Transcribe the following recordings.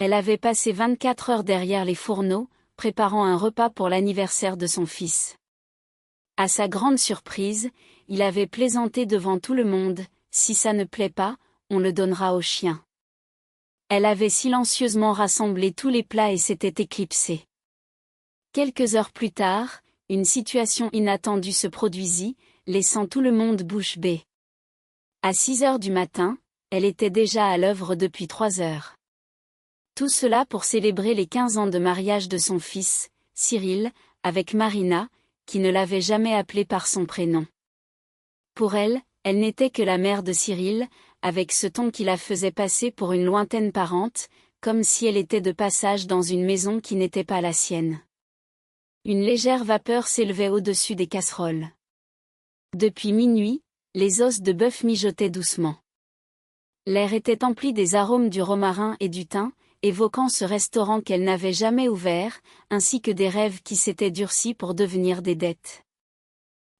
Elle avait passé 24 heures derrière les fourneaux, préparant un repas pour l'anniversaire de son fils. À sa grande surprise, il avait plaisanté devant tout le monde, « Si ça ne plaît pas, on le donnera au chien. » Elle avait silencieusement rassemblé tous les plats et s'était éclipsée. Quelques heures plus tard, une situation inattendue se produisit, laissant tout le monde bouche bée. À 6 heures du matin, elle était déjà à l'œuvre depuis 3 heures. Tout cela pour célébrer les 15 ans de mariage de son fils, Cyril, avec Marina, qui ne l'avait jamais appelé par son prénom. Pour elle, elle n'était que la mère de Cyril, avec ce ton qui la faisait passer pour une lointaine parente, comme si elle était de passage dans une maison qui n'était pas la sienne. Une légère vapeur s'élevait au-dessus des casseroles. Depuis minuit, les os de bœuf mijotaient doucement. L'air était empli des arômes du romarin et du thym, évoquant ce restaurant qu'elle n'avait jamais ouvert, ainsi que des rêves qui s'étaient durcis pour devenir des dettes.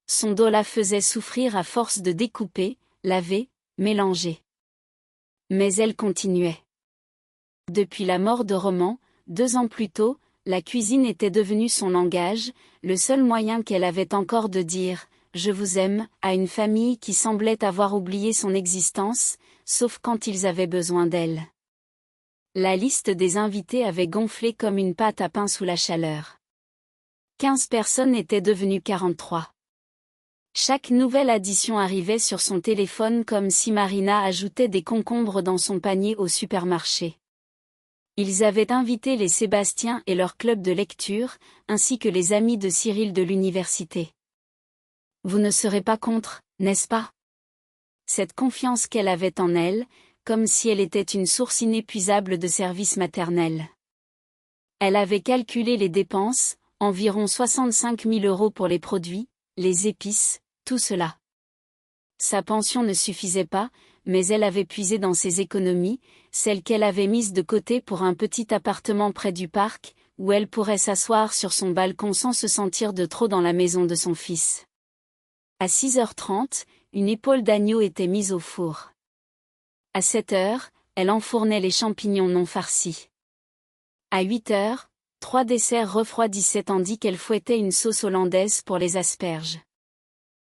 Son dos la faisait souffrir à force de découper, laver, mélanger. Mais elle continuait. Depuis la mort de Roman, 2 ans plus tôt, la cuisine était devenue son langage, le seul moyen qu'elle avait encore de dire « Je vous aime » à une famille qui semblait avoir oublié son existence, sauf quand ils avaient besoin d'elle. La liste des invités avait gonflé comme une pâte à pain sous la chaleur. 15 personnes étaient devenues 43. Chaque nouvelle addition arrivait sur son téléphone comme si Marina ajoutait des concombres dans son panier au supermarché. Ils avaient invité les Sébastien et leur club de lecture, ainsi que les amis de Cyril de l'université. Vous ne serez pas contre, n'est-ce pas? Cette confiance qu'elle avait en elle, comme si elle était une source inépuisable de services maternels. Elle avait calculé les dépenses, environ 65 000 € pour les produits, les épices, tout cela. Sa pension ne suffisait pas, mais elle avait puisé dans ses économies, celles qu'elle avait mises de côté pour un petit appartement près du parc, où elle pourrait s'asseoir sur son balcon sans se sentir de trop dans la maison de son fils. À 6h30, une épaule d'agneau était mise au four. À 7h, elle enfournait les champignons non farcis. À 8h, 3 desserts refroidissaient tandis qu'elle fouettait une sauce hollandaise pour les asperges.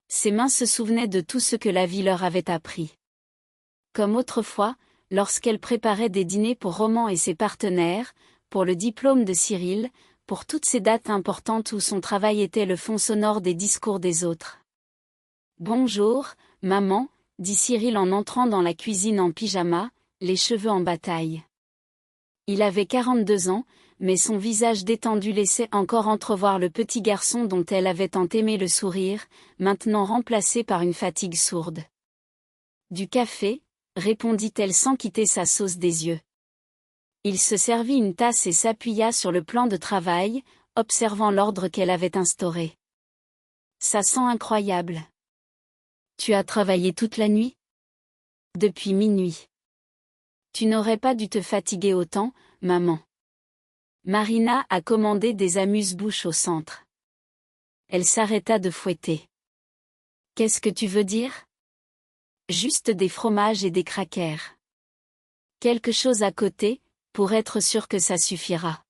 Ses mains se souvenaient de tout ce que la vie leur avait appris. Comme autrefois, lorsqu'elle préparait des dîners pour Roman et ses partenaires, pour le diplôme de Cyril, pour toutes ces dates importantes où son travail était le fond sonore des discours des autres. « Bonjour, maman », dit Cyril en entrant dans la cuisine en pyjama, les cheveux en bataille. Il avait 42 ans, mais son visage détendu laissait encore entrevoir le petit garçon dont elle avait tant aimé le sourire, maintenant remplacé par une fatigue sourde. « Du café », répondit-elle sans quitter sa sauce des yeux. Il se servit une tasse et s'appuya sur le plan de travail, observant l'ordre qu'elle avait instauré. « Ça sent incroyable. Tu as travaillé toute la nuit ? » Depuis minuit. Tu n'aurais pas dû te fatiguer autant, maman. Marina a commandé des amuse-bouches au centre. Elle s'arrêta de fouetter. Qu'est-ce que tu veux dire ? Juste des fromages et des crackers. Quelque chose à côté, pour être sûre que ça suffira.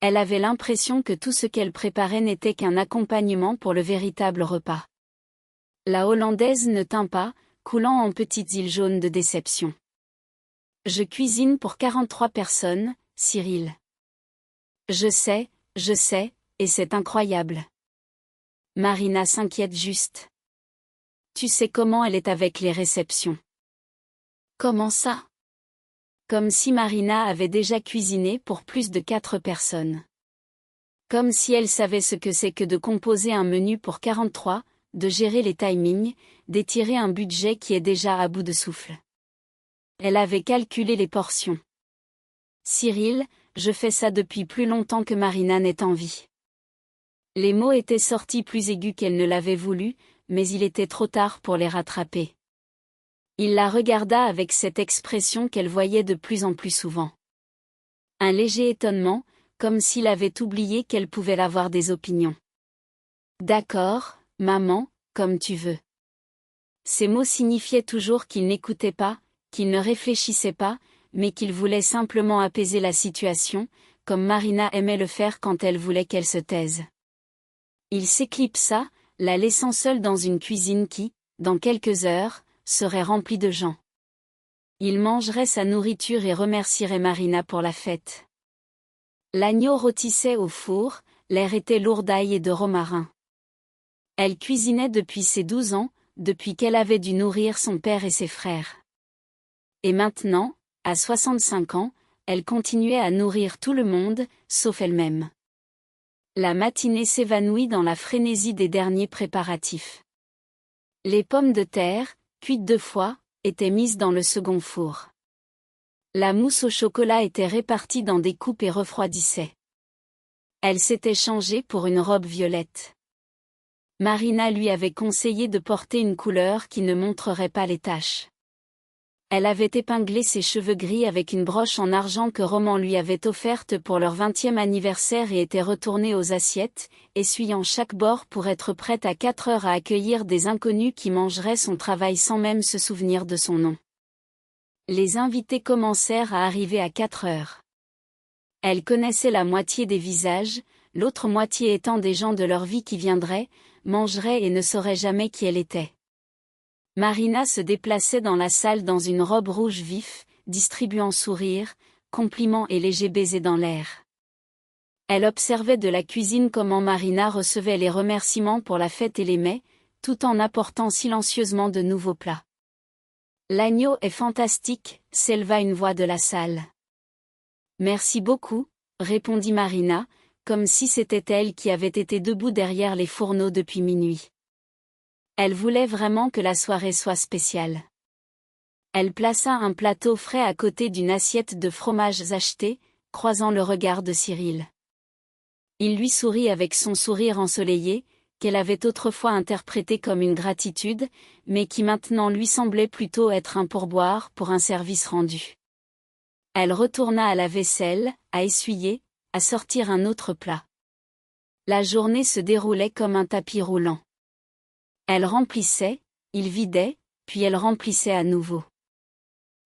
Elle avait l'impression que tout ce qu'elle préparait n'était qu'un accompagnement pour le véritable repas. La hollandaise ne tint pas, coulant en petites îles jaunes de déception. Je cuisine pour 43 personnes, Cyril. Je sais, et c'est incroyable. Marina s'inquiète juste. Tu sais comment elle est avec les réceptions. Comment ça ? Comme si Marina avait déjà cuisiné pour plus de 4 personnes. Comme si elle savait ce que c'est que de composer un menu pour 43, de gérer les timings, d'étirer un budget qui est déjà à bout de souffle. Elle avait calculé les portions. Cyril, je fais ça depuis plus longtemps que Marina n'est en vie. Les mots étaient sortis plus aigus qu'elle ne l'avait voulu, mais il était trop tard pour les rattraper. Il la regarda avec cette expression qu'elle voyait de plus en plus souvent. Un léger étonnement, comme s'il avait oublié qu'elle pouvait avoir des opinions. D'accord, maman, comme tu veux. Ces mots signifiaient toujours qu'il n'écoutait pas, qu'il ne réfléchissait pas, mais qu'il voulait simplement apaiser la situation, comme Marina aimait le faire quand elle voulait qu'elle se taise. Il s'éclipsa, la laissant seule dans une cuisine qui, dans quelques heures, serait remplie de gens. Il mangerait sa nourriture et remercierait Marina pour la fête. L'agneau rôtissait au four, l'air était lourd d'ail et de romarin. Elle cuisinait depuis ses 12 ans, depuis qu'elle avait dû nourrir son père et ses frères. Et maintenant, à 65 ans, elle continuait à nourrir tout le monde, sauf elle-même. La matinée s'évanouit dans la frénésie des derniers préparatifs. Les pommes de terre, cuites 2 fois, étaient mises dans le second four. La mousse au chocolat était répartie dans des coupes et refroidissait. Elle s'était changée pour une robe violette. Marina lui avait conseillé de porter une couleur qui ne montrerait pas les taches. Elle avait épinglé ses cheveux gris avec une broche en argent que Roman lui avait offerte pour leur 20e anniversaire et était retournée aux assiettes, essuyant chaque bord pour être prête à 4 heures à accueillir des inconnus qui mangeraient son travail sans même se souvenir de son nom. Les invités commencèrent à arriver à 4 heures. Elle connaissait la moitié des visages, l'autre moitié étant des gens de leur vie qui viendraient, mangeraient et ne sauraient jamais qui elle était. Marina se déplaçait dans la salle dans une robe rouge vif, distribuant sourires, compliments et légers baisers dans l'air. Elle observait de la cuisine comment Marina recevait les remerciements pour la fête et les mets, tout en apportant silencieusement de nouveaux plats. L'agneau est fantastique, s'éleva une voix de la salle. Merci beaucoup, répondit Marina, comme si c'était elle qui avait été debout derrière les fourneaux depuis minuit. Elle voulait vraiment que la soirée soit spéciale. Elle plaça un plateau frais à côté d'une assiette de fromages achetés, croisant le regard de Cyril. Il lui sourit avec son sourire ensoleillé, qu'elle avait autrefois interprété comme une gratitude, mais qui maintenant lui semblait plutôt être un pourboire pour un service rendu. Elle retourna à la vaisselle, à essuyer, à sortir un autre plat. La journée se déroulait comme un tapis roulant. Elle remplissait, il vidait, puis elle remplissait à nouveau.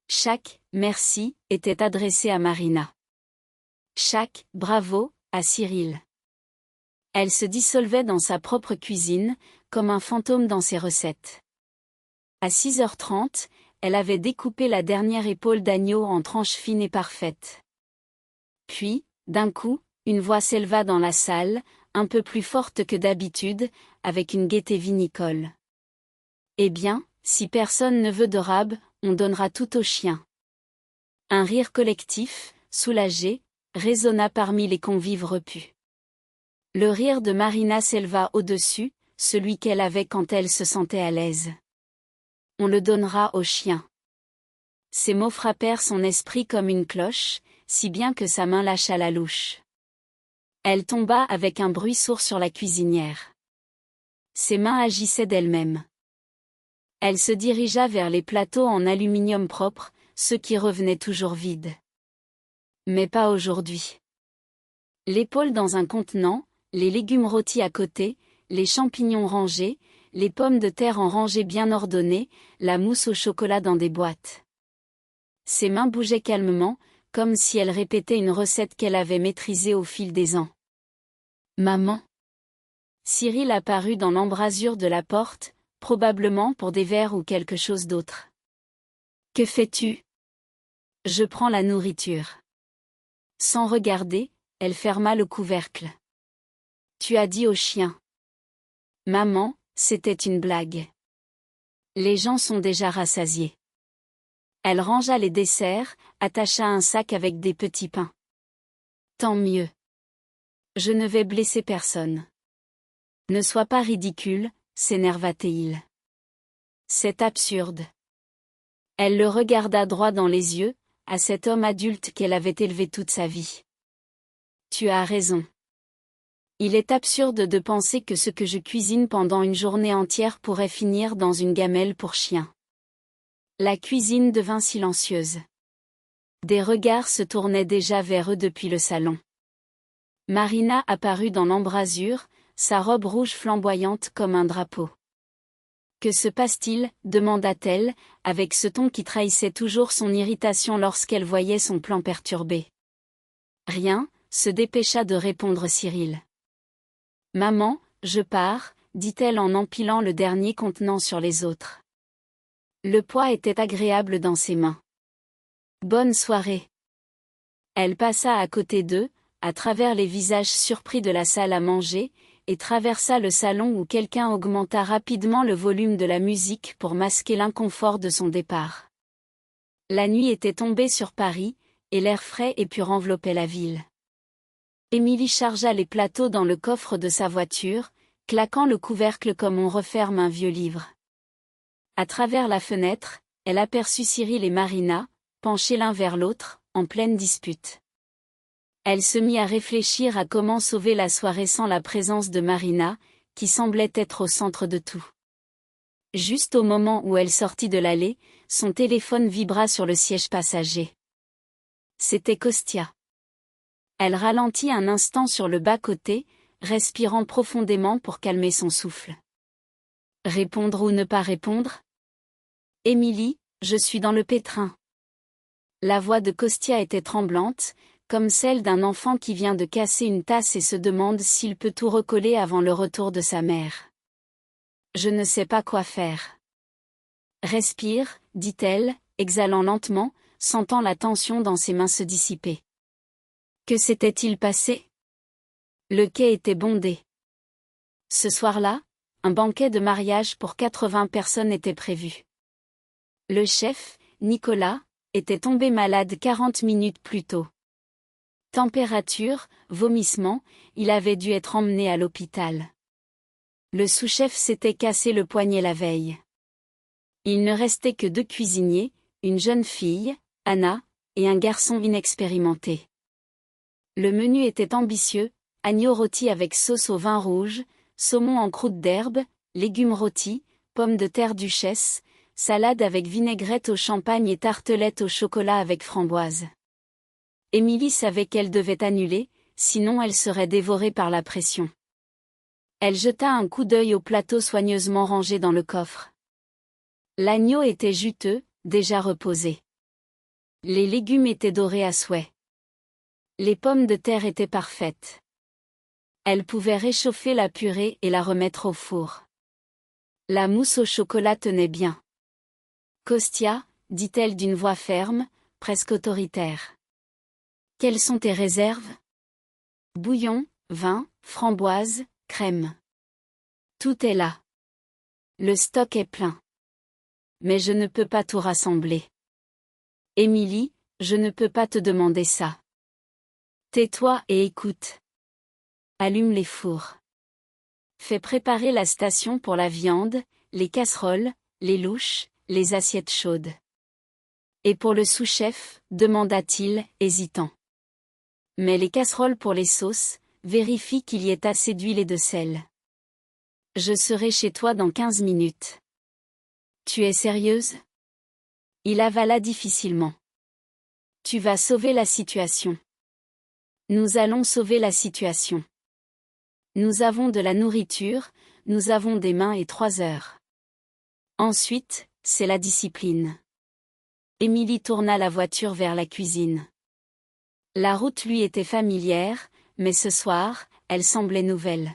Chaque « merci » était adressé à Marina. Chaque « bravo » à Cyril. Elle se dissolvait dans sa propre cuisine, comme un fantôme dans ses recettes. À 6h30, elle avait découpé la dernière épaule d'agneau en tranches fines et parfaites. Puis, d'un coup, une voix s'éleva dans la salle, un peu plus forte que d'habitude, avec une gaieté vinicole. Eh bien, si personne ne veut de rab, on donnera tout aux chiens. Un rire collectif, soulagé, résonna parmi les convives repus. Le rire de Marina s'éleva au-dessus, celui qu'elle avait quand elle se sentait à l'aise. On le donnera aux chiens. Ces mots frappèrent son esprit comme une cloche, si bien que sa main lâcha la louche. Elle tomba avec un bruit sourd sur la cuisinière. Ses mains agissaient d'elles-mêmes. Elle se dirigea vers les plateaux en aluminium propre, ceux qui revenaient toujours vides. Mais pas aujourd'hui. L'épaule dans un contenant, les légumes rôtis à côté, les champignons rangés, les pommes de terre en rangées bien ordonnées, la mousse au chocolat dans des boîtes. Ses mains bougeaient calmement, comme si elle répétait une recette qu'elle avait maîtrisée au fil des ans. Maman. Cyril apparut dans l'embrasure de la porte, probablement pour des verres ou quelque chose d'autre. Que fais-tu? Je prends la nourriture. Sans regarder, elle ferma le couvercle. Tu as dit au chien. Maman, c'était une blague. Les gens sont déjà rassasiés. Elle rangea les desserts, attacha un sac avec des petits pains. Tant mieux. Je ne vais blesser personne. Ne sois pas ridicule, s'énerva Théil. C'est absurde. Elle le regarda droit dans les yeux, à cet homme adulte qu'elle avait élevé toute sa vie. Tu as raison. Il est absurde de penser que ce que je cuisine pendant une journée entière pourrait finir dans une gamelle pour chien. La cuisine devint silencieuse. Des regards se tournaient déjà vers eux depuis le salon. Marina apparut dans l'embrasure, sa robe rouge flamboyante comme un drapeau. Que se passe-t-il demanda-t-elle, avec ce ton qui trahissait toujours son irritation lorsqu'elle voyait son plan perturbé. Rien, se dépêcha de répondre Cyril. Maman, je pars, dit-elle en empilant le dernier contenant sur les autres. Le poids était agréable dans ses mains. Bonne soirée. Elle passa à côté d'eux, à travers les visages surpris de la salle à manger, et traversa le salon où quelqu'un augmenta rapidement le volume de la musique pour masquer l'inconfort de son départ. La nuit était tombée sur Paris, et l'air frais et pur enveloppait la ville. Émilie chargea les plateaux dans le coffre de sa voiture, claquant le couvercle comme on referme un vieux livre. À travers la fenêtre, elle aperçut Cyril et Marina, penchés l'un vers l'autre, en pleine dispute. Elle se mit à réfléchir à comment sauver la soirée sans la présence de Marina, qui semblait être au centre de tout. Juste au moment où elle sortit de l'allée, son téléphone vibra sur le siège passager. C'était Kostia. Elle ralentit un instant sur le bas-côté, respirant profondément pour calmer son souffle. Répondre ou ne pas répondre ? Émilie, je suis dans le pétrin. La voix de Kostia était tremblante, comme celle d'un enfant qui vient de casser une tasse et se demande s'il peut tout recoller avant le retour de sa mère. Je ne sais pas quoi faire. Respire, dit-elle, exhalant lentement, sentant la tension dans ses mains se dissiper. Que s'était-il passé ? Le quai était bondé. Ce soir-là, un banquet de mariage pour 80 personnes était prévu. Le chef, Nicolas, était tombé malade 40 minutes plus tôt. Température, vomissement, il avait dû être emmené à l'hôpital. Le sous-chef s'était cassé le poignet la veille. Il ne restait que 2 cuisiniers, une jeune fille, Anna, et un garçon inexpérimenté. Le menu était ambitieux, agneau rôti avec sauce au vin rouge, saumon en croûte d'herbe, légumes rôtis, pommes de terre duchesse, salade avec vinaigrette au champagne et tartelette au chocolat avec framboise. Émilie savait qu'elle devait annuler, sinon elle serait dévorée par la pression. Elle jeta un coup d'œil au plateau soigneusement rangé dans le coffre. L'agneau était juteux, déjà reposé. Les légumes étaient dorés à souhait. Les pommes de terre étaient parfaites. Elle pouvait réchauffer la purée et la remettre au four. La mousse au chocolat tenait bien. Kostia, dit-elle d'une voix ferme, presque autoritaire. Quelles sont tes réserves ? Bouillon, vin, framboise, crème. Tout est là. Le stock est plein. Mais je ne peux pas tout rassembler. Émilie, je ne peux pas te demander ça. Tais-toi et écoute. Allume les fours. Fais préparer la station pour la viande, les casseroles, les louches, les assiettes chaudes. Et pour le sous-chef, demanda-t-il, hésitant. Mais les casseroles pour les sauces, vérifie qu'il y ait assez d'huile et de sel. Je serai chez toi dans 15 minutes. Tu es sérieuse ? Il avala difficilement. Tu vas sauver la situation. Nous allons sauver la situation. Nous avons de la nourriture, nous avons des mains et 3 heures. Ensuite, c'est la discipline. Émilie tourna la voiture vers la cuisine. La route lui était familière, mais ce soir, elle semblait nouvelle.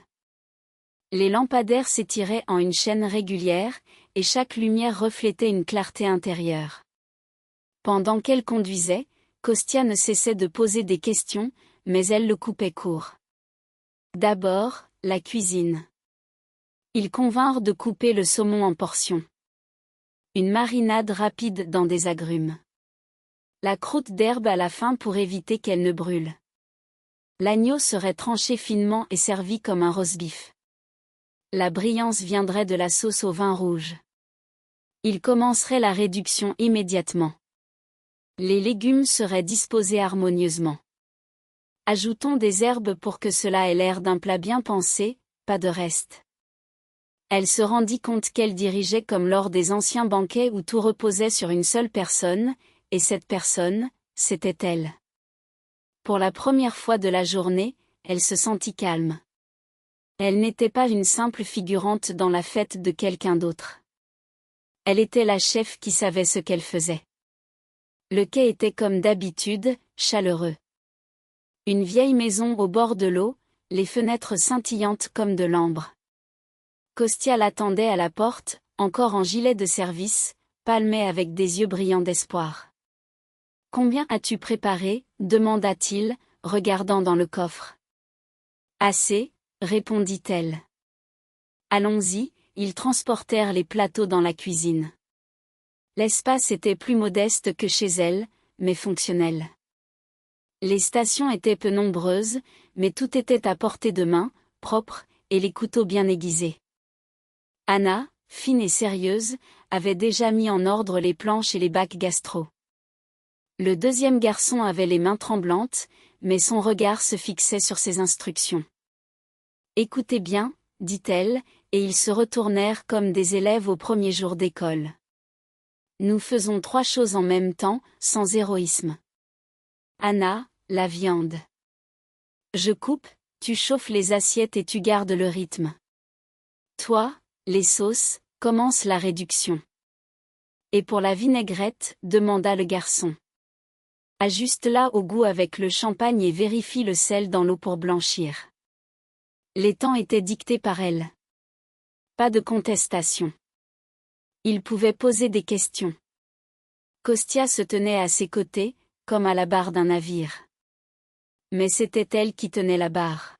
Les lampadaires s'étiraient en une chaîne régulière, et chaque lumière reflétait une clarté intérieure. Pendant qu'elle conduisait, Kostia ne cessait de poser des questions, mais elle le coupait court. D'abord, la cuisine. Ils convinrent de couper le saumon en portions. Une marinade rapide dans des agrumes. La croûte d'herbe à la fin pour éviter qu'elle ne brûle. L'agneau serait tranché finement et servi comme un roast-beef. La brillance viendrait de la sauce au vin rouge. Il commencerait la réduction immédiatement. Les légumes seraient disposés harmonieusement. Ajoutons des herbes pour que cela ait l'air d'un plat bien pensé, pas de reste. Elle se rendit compte qu'elle dirigeait comme lors des anciens banquets où tout reposait sur une seule personne, et cette personne, c'était elle. Pour la première fois de la journée, elle se sentit calme. Elle n'était pas une simple figurante dans la fête de quelqu'un d'autre. Elle était la chef qui savait ce qu'elle faisait. Le quai était comme d'habitude, chaleureux. Une vieille maison au bord de l'eau, les fenêtres scintillantes comme de l'ambre. Kostya l'attendait à la porte, encore en gilet de service, palmé avec des yeux brillants d'espoir. « Combien as-tu préparé » demanda-t-il, regardant dans le coffre. « Assez » répondit-elle. Allons-y, ils transportèrent les plateaux dans la cuisine. L'espace était plus modeste que chez elle, mais fonctionnel. Les stations étaient peu nombreuses, mais tout était à portée de main, propre, et les couteaux bien aiguisés. Anna, fine et sérieuse, avait déjà mis en ordre les planches et les bacs gastro. Le deuxième garçon avait les mains tremblantes, mais son regard se fixait sur ses instructions. « Écoutez bien » dit-elle, et ils se retournèrent comme des élèves au premier jour d'école. « Nous faisons 3 choses en même temps, sans héroïsme. Anna, la viande. Je coupe, tu chauffes les assiettes et tu gardes le rythme. Toi, les sauces, commence la réduction. Et pour la vinaigrette, demanda le garçon. Ajuste-la au goût avec le champagne et vérifie le sel dans l'eau pour blanchir. Les temps étaient dictés par elle. Pas de contestation. Il pouvait poser des questions. Kostya se tenait à ses côtés, comme à la barre d'un navire. Mais c'était elle qui tenait la barre.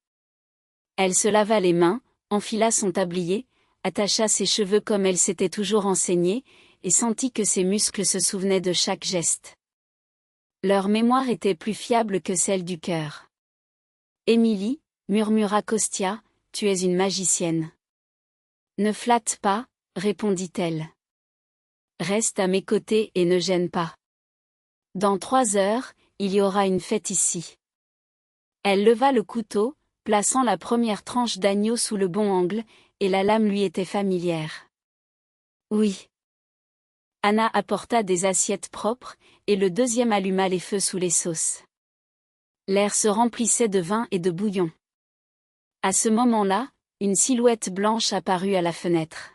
Elle se lava les mains, enfila son tablier, attacha ses cheveux comme elle s'était toujours enseignée, et sentit que ses muscles se souvenaient de chaque geste. Leur mémoire était plus fiable que celle du cœur. « Émilie, » murmura Kostya, « tu es une magicienne. »« Ne flatte pas, » répondit-elle. « Reste à mes côtés et ne gêne pas. Dans 3 heures, il y aura une fête ici. » Elle leva le couteau, plaçant la première tranche d'agneau sous le bon angle, et la lame lui était familière. « Oui. » Anna apporta des assiettes propres, et le deuxième alluma les feux sous les sauces. L'air se remplissait de vin et de bouillon. À ce moment-là, une silhouette blanche apparut à la fenêtre.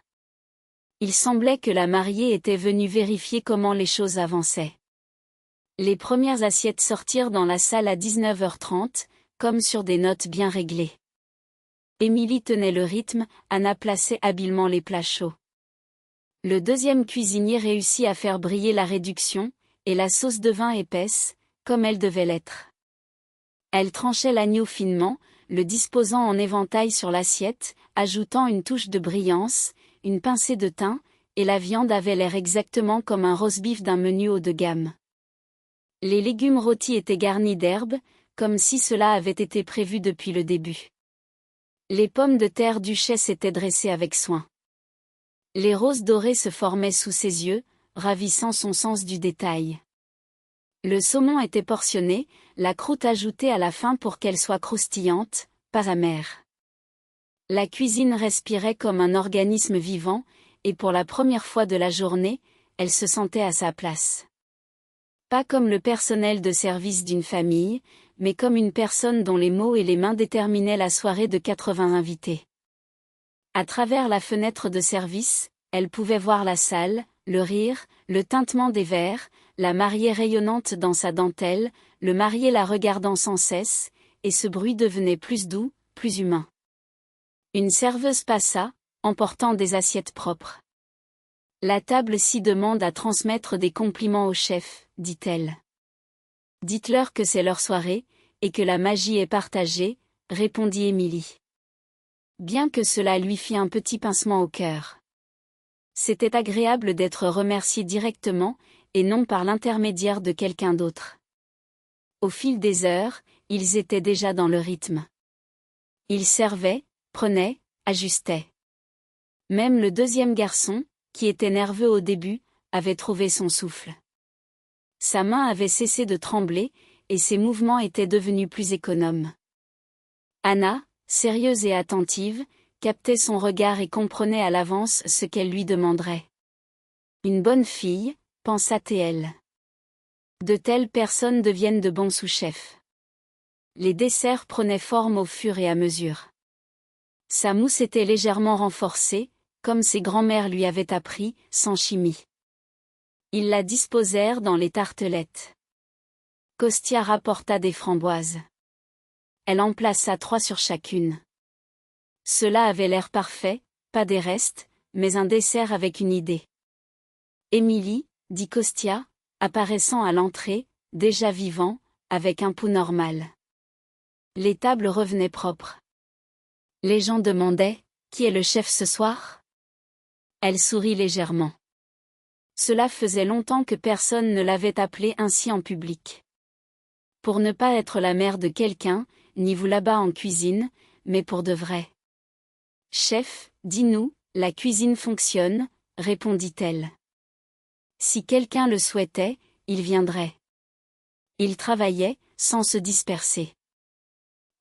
Il semblait que la mariée était venue vérifier comment les choses avançaient. Les premières assiettes sortirent dans la salle à 19h30, comme sur des notes bien réglées. Émilie tenait le rythme, Anna plaçait habilement les plats chauds. Le deuxième cuisinier réussit à faire briller la réduction, et la sauce devint épaisse, comme elle devait l'être. Elle tranchait l'agneau finement, le disposant en éventail sur l'assiette, ajoutant une touche de brillance, une pincée de thym, et la viande avait l'air exactement comme un roast-beef d'un menu haut de gamme. Les légumes rôtis étaient garnis d'herbes, comme si cela avait été prévu depuis le début. Les pommes de terre duchesse étaient dressées avec soin. Les roses dorées se formaient sous ses yeux, ravissant son sens du détail. Le saumon était portionné, la croûte ajoutée à la fin pour qu'elle soit croustillante, pas amère. La cuisine respirait comme un organisme vivant, et pour la première fois de la journée, elle se sentait à sa place. Pas comme le personnel de service d'une famille, mais comme une personne dont les mots et les mains déterminaient la soirée de 80 invités. À travers la fenêtre de service, elle pouvait voir la salle, le rire, le tintement des verres, la mariée rayonnante dans sa dentelle, le marié la regardant sans cesse, et ce bruit devenait plus doux, plus humain. Une serveuse passa, emportant des assiettes propres. « La table s'y demande à transmettre des compliments au chef, dit-elle. Dites-leur que c'est leur soirée, et que la magie est partagée, répondit Émilie. Bien que cela lui fît un petit pincement au cœur. C'était agréable d'être remercié directement, et non par l'intermédiaire de quelqu'un d'autre. Au fil des heures, ils étaient déjà dans le rythme. Ils servaient, prenaient, ajustaient. Même le deuxième garçon, qui était nerveux au début, avait trouvé son souffle. Sa main avait cessé de trembler, et ses mouvements étaient devenus plus économes. Anna, sérieuse et attentive, captait son regard et comprenait à l'avance ce qu'elle lui demanderait. Une bonne fille, pensa-t-elle. De telles personnes deviennent de bons sous-chefs. Les desserts prenaient forme au fur et à mesure. Sa mousse était légèrement renforcée, comme ses grands-mères lui avaient appris, sans chimie. Ils la disposèrent dans les tartelettes. Kostya rapporta des framboises. Elle en plaça 3 sur chacune. Cela avait l'air parfait, pas des restes, mais un dessert avec une idée. Émilie, dit Kostya, apparaissant à l'entrée, déjà vivant, avec un pouls normal. Les tables revenaient propres. Les gens demandaient, qui est le chef ce soir? Elle sourit légèrement. Cela faisait longtemps que personne ne l'avait appelée ainsi en public. Pour ne pas être la mère de quelqu'un, ni vous là-bas en cuisine, mais pour de vrai. Chef, dis-nous, la cuisine fonctionne, répondit-elle. Si quelqu'un le souhaitait, il viendrait. Il travaillait, sans se disperser.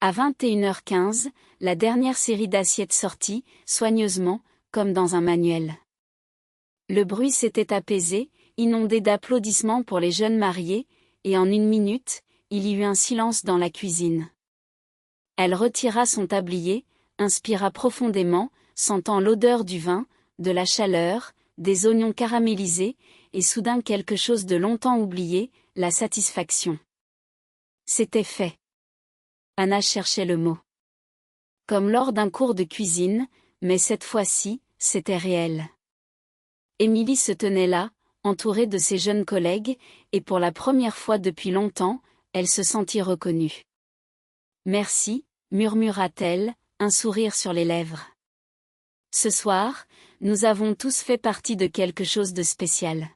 À 21h15, la dernière série d'assiettes sortit, soigneusement, comme dans un manuel. Le bruit s'était apaisé, inondé d'applaudissements pour les jeunes mariés, et en 1 minute, il y eut un silence dans la cuisine. Elle retira son tablier, inspira profondément, sentant l'odeur du vin, de la chaleur, des oignons caramélisés, et soudain quelque chose de longtemps oublié, la satisfaction. C'était fait. Anna cherchait le mot. Comme lors d'un cours de cuisine, mais cette fois-ci, c'était réel. Émilie se tenait là, entourée de ses jeunes collègues, et pour la première fois depuis longtemps, elle se sentit reconnue. Merci, murmura-t-elle, un sourire sur les lèvres. Ce soir, nous avons tous fait partie de quelque chose de spécial.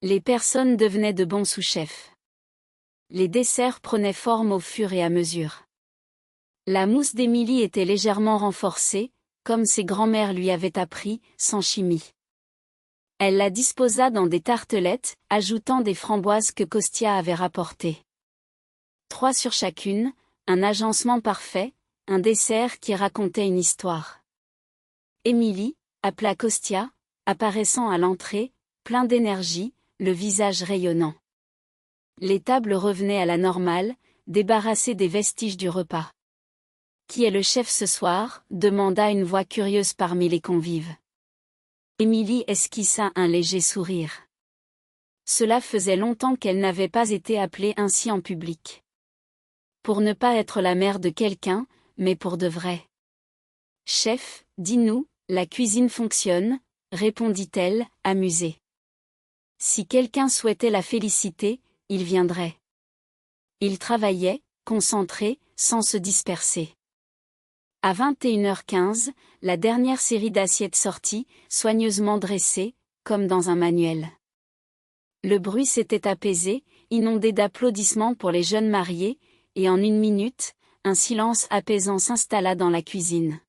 Les personnes devenaient de bons sous-chefs. Les desserts prenaient forme au fur et à mesure. La mousse d'Émilie était légèrement renforcée, comme ses grands-mères lui avaient appris, sans chimie. Elle la disposa dans des tartelettes, ajoutant des framboises que Kostya avait rapportées. 3 sur chacune, un agencement parfait, un dessert qui racontait une histoire. Émilie, appela Kostya, apparaissant à l'entrée, plein d'énergie, le visage rayonnant. Les tables revenaient à la normale, débarrassées des vestiges du repas. Qui est le chef ce soir? Demanda une voix curieuse parmi les convives. Émilie esquissa un léger sourire. Cela faisait longtemps qu'elle n'avait pas été appelée ainsi en public. Pour ne pas être la mère de quelqu'un, mais pour de vrai. Chef, dis-nous, la cuisine fonctionne, répondit-elle, amusée. Si quelqu'un souhaitait la féliciter, il viendrait. Il travaillait, concentré, sans se disperser. À 21h15, la dernière série d'assiettes sortit, soigneusement dressée, comme dans un manuel. Le bruit s'était apaisé, inondé d'applaudissements pour les jeunes mariés, et en 1 minute, un silence apaisant s'installa dans la cuisine.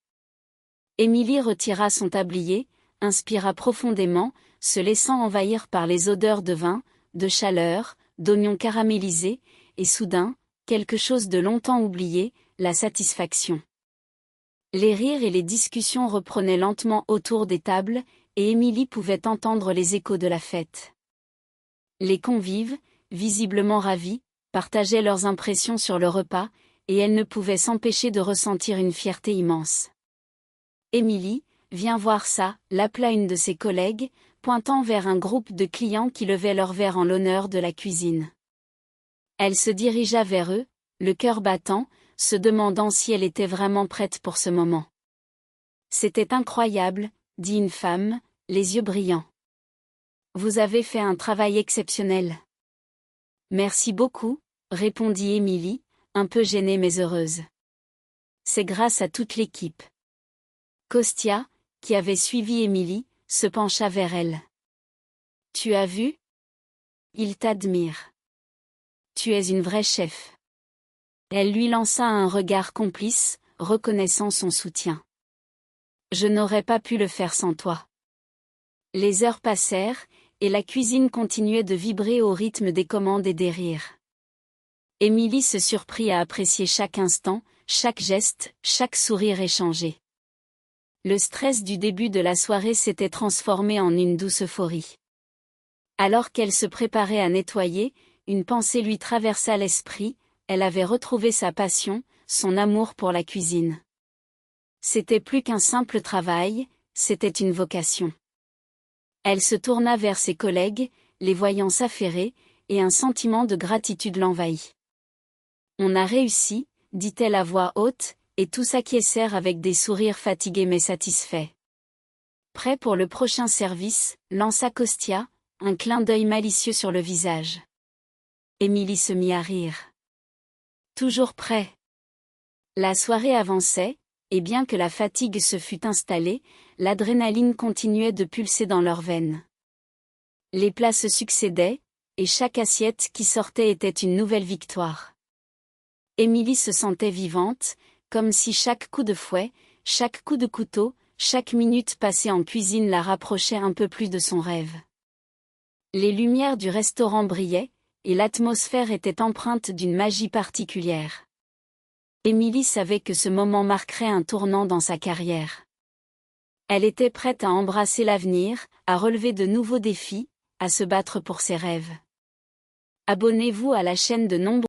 Émilie retira son tablier, inspira profondément, se laissant envahir par les odeurs de vin, de chaleur, d'oignons caramélisés, et soudain, quelque chose de longtemps oublié, la satisfaction. Les rires et les discussions reprenaient lentement autour des tables, et Émilie pouvait entendre les échos de la fête. Les convives, visiblement ravis, partageaient leurs impressions sur le repas, et elle ne pouvait s'empêcher de ressentir une fierté immense. Émilie, viens voir ça, l'appela une de ses collègues, pointant vers un groupe de clients qui levaient leur verre en l'honneur de la cuisine. Elle se dirigea vers eux, le cœur battant, se demandant si elle était vraiment prête pour ce moment. C'était incroyable, dit une femme, les yeux brillants. Vous avez fait un travail exceptionnel. Merci beaucoup, répondit Émilie, un peu gênée mais heureuse. C'est grâce à toute l'équipe. Kostya, qui avait suivi Émilie, se pencha vers elle. Tu as vu? Il t'admire. Tu es une vraie chef. Elle lui lança un regard complice, reconnaissant son soutien. Je n'aurais pas pu le faire sans toi. Les heures passèrent, et la cuisine continuait de vibrer au rythme des commandes et des rires. Émilie se surprit à apprécier chaque instant, chaque geste, chaque sourire échangé. Le stress du début de la soirée s'était transformé en une douce euphorie. Alors qu'elle se préparait à nettoyer, une pensée lui traversa l'esprit, elle avait retrouvé sa passion, son amour pour la cuisine. C'était plus qu'un simple travail, c'était une vocation. Elle se tourna vers ses collègues, les voyant s'affairer, et un sentiment de gratitude l'envahit. On a réussi, dit-elle à voix haute, et tous s'acquiescèrent avec des sourires fatigués mais satisfaits. Prêt pour le prochain service, lança Kostia, un clin d'œil malicieux sur le visage. Émilie se mit à rire. Toujours prêt. La soirée avançait, et bien que la fatigue se fût installée, l'adrénaline continuait de pulser dans leurs veines. Les plats se succédaient, et chaque assiette qui sortait était une nouvelle victoire. Émilie se sentait vivante, comme si chaque coup de fouet, chaque coup de couteau, chaque minute passée en cuisine la rapprochait un peu plus de son rêve. Les lumières du restaurant brillaient, et l'atmosphère était empreinte d'une magie particulière. Émilie savait que ce moment marquerait un tournant dans sa carrière. Elle était prête à embrasser l'avenir, à relever de nouveaux défis, à se battre pour ses rêves. Abonnez-vous à la chaîne de nombreux